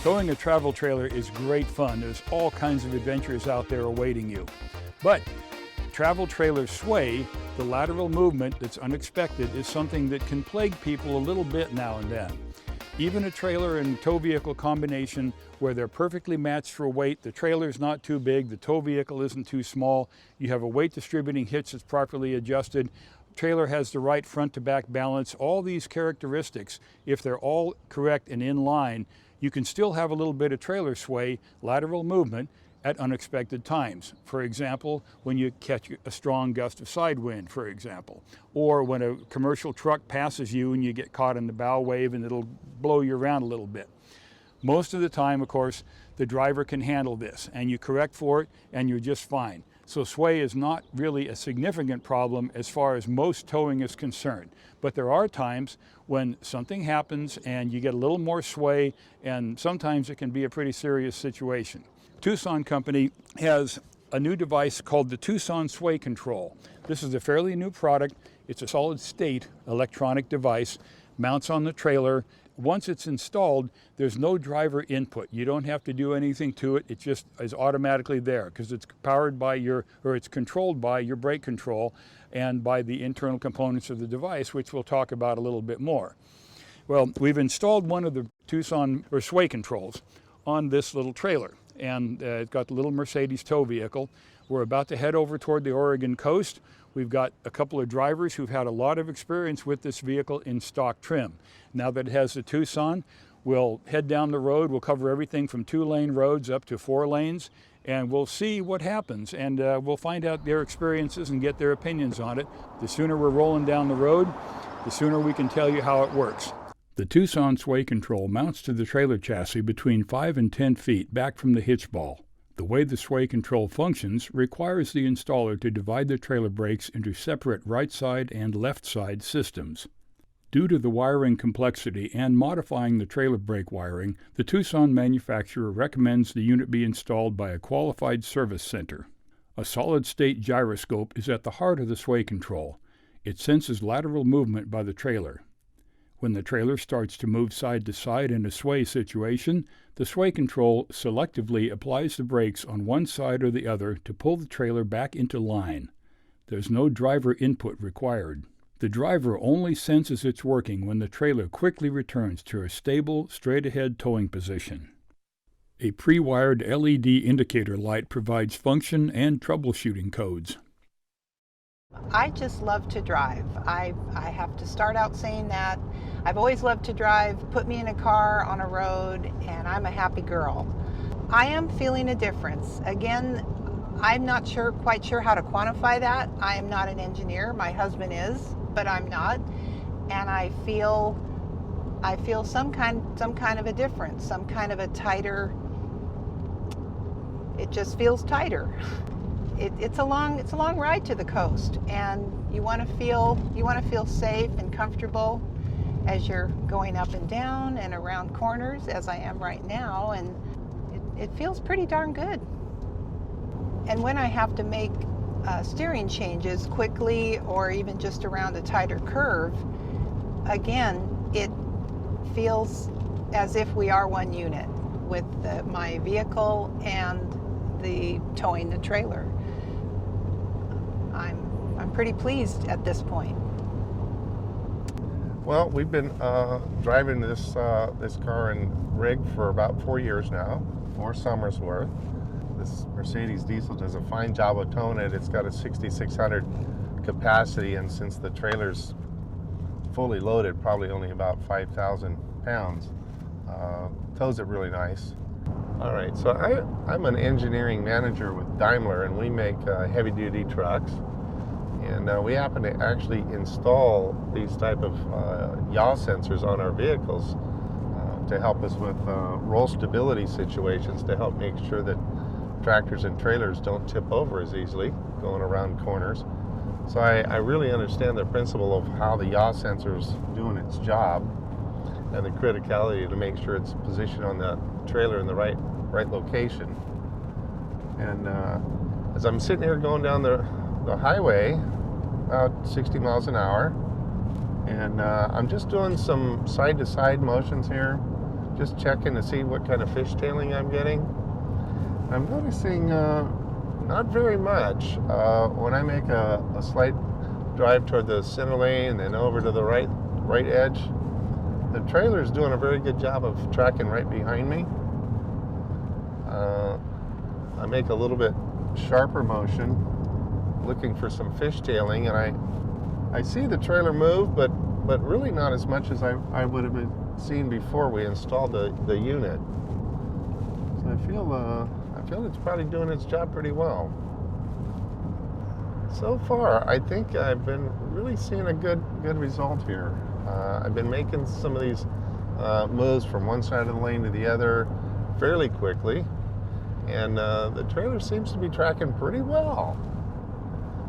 Towing a travel trailer is great fun. There's all kinds of adventures out there awaiting you. But travel trailer sway, the lateral movement that's unexpected, is something that can plague people a little bit now and then. Even a trailer and tow vehicle combination where they're perfectly matched for weight, the trailer's not too big, the tow vehicle isn't too small, you have a weight distributing hitch that's properly adjusted, trailer has the right front to back balance, all these characteristics, if they're all correct and in line, you can still have a little bit of trailer sway, lateral movement, at unexpected times. For example, when you catch a strong gust of side wind, for example, or when a commercial truck passes you and you get caught in the bow wave and it'll blow you around a little bit. Most of the time, of course, the driver can handle this and you correct for it and you're just fine. So sway is not really a significant problem as far as most towing is concerned. But there are times when something happens and you get a little more sway, and sometimes it can be a pretty serious situation. Tuson Company has a new device called the Tuson Sway Control. This is a fairly new product. It's a solid state electronic device, mounts on the trailer. Once it's installed, there's no driver input. You don't have to do anything to it. It just is automatically there because it's powered by it's controlled by your brake control and by the internal components of the device, which we'll talk about a little bit more. Well, we've installed one of the Tuson Sway controls on this little trailer, and it's got the little Mercedes tow vehicle. We're about to head over toward the Oregon coast. We've got a couple of drivers who've had a lot of experience with this vehicle in stock trim. Now that it has the Tucson, we'll head down the road. We'll cover everything from 2-lane roads up to 4 lanes, and we'll see what happens, and we'll find out their experiences and get their opinions on it. The sooner we're rolling down the road, the sooner we can tell you how it works. The Tuson Sway Control mounts to the trailer chassis between 5 and 10 feet back from the hitch ball. The way the sway control functions requires the installer to divide the trailer brakes into separate right side and left side systems. Due to the wiring complexity and modifying the trailer brake wiring, the Tucson manufacturer recommends the unit be installed by a qualified service center. A solid-state gyroscope is at the heart of the sway control. It senses lateral movement by the trailer. When the trailer starts to move side to side in a sway situation, the sway control selectively applies the brakes on one side or the other to pull the trailer back into line. There's no driver input required. The driver only senses it's working when the trailer quickly returns to a stable, straight-ahead towing position. A pre-wired LED indicator light provides function and troubleshooting codes. I just love to drive. I have to start out saying that. I've always loved to drive. Put me in a car on a road and I'm a happy girl. I am feeling a difference. Again, I'm not quite sure how to quantify that. I am not an engineer. My husband is, but I'm not. And I feel some kind of a difference, some kind of a tighter, it just feels tighter. It's a long ride to the coast, and you want to feel safe and comfortable as you're going up and down and around corners, as I am right now, and it feels pretty darn good. And when I have to make steering changes quickly or even just around a tighter curve, again, it feels as if we are one unit with my vehicle and the towing the trailer. I'm pretty pleased at this point. Well, we've been driving this car and rig for about 4 years now, 4 summers worth. This Mercedes diesel does a fine job of towing it. It's got a 6,600 capacity, and since the trailer's fully loaded, probably only about 5,000 pounds, tows it really nice. All right, so I'm an engineering manager with Daimler, and we make heavy-duty trucks. And we happen to actually install these type of yaw sensors on our vehicles to help us with roll stability situations, to help make sure that tractors and trailers don't tip over as easily going around corners. So I really understand the principle of how the yaw sensor's doing its job and the criticality to make sure it's positioned on the trailer in the right location. And as I'm sitting here going down the highway about 60 miles an hour, and I'm just doing some side-to-side motions here, just checking to see what kind of fishtailing I'm getting. I'm noticing not very much. When I make a slight drive toward the center lane and over to the right edge, the trailer's doing a very good job of tracking right behind me. I make a little bit sharper motion, looking for some fishtailing, and I see the trailer move, but really not as much as I would have seen before we installed the unit. So I feel it's probably doing its job pretty well. So far, I think I've been really seeing a good result here. I've been making some of these moves from one side of the lane to the other fairly quickly, and the trailer seems to be tracking pretty well.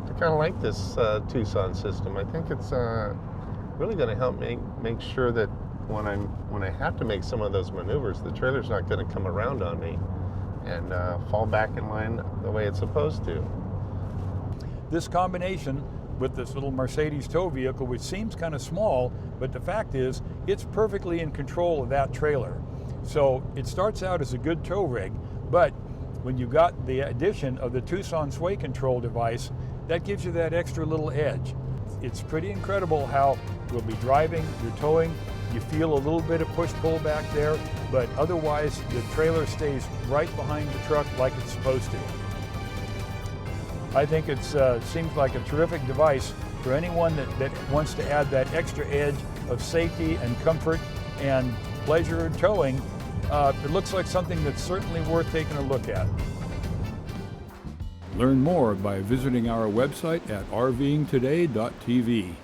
I kind of like this Tucson system. I think it's really going to help make sure that when I have to make some of those maneuvers, the trailer's not going to come around on me and fall back in line the way it's supposed to. This combination with this little Mercedes tow vehicle, which seems kind of small, but the fact is it's perfectly in control of that trailer. So it starts out as a good tow rig, but when you got the addition of the Tuson Sway Control device, that gives you that extra little edge. It's pretty incredible how you'll be driving, you're towing, you feel a little bit of push-pull back there, but otherwise the trailer stays right behind the truck like it's supposed to. I think it seems like a terrific device for anyone that wants to add that extra edge of safety and comfort and pleasure in towing. It looks like something that's certainly worth taking a look at. Learn more by visiting our website at rvingtoday.tv.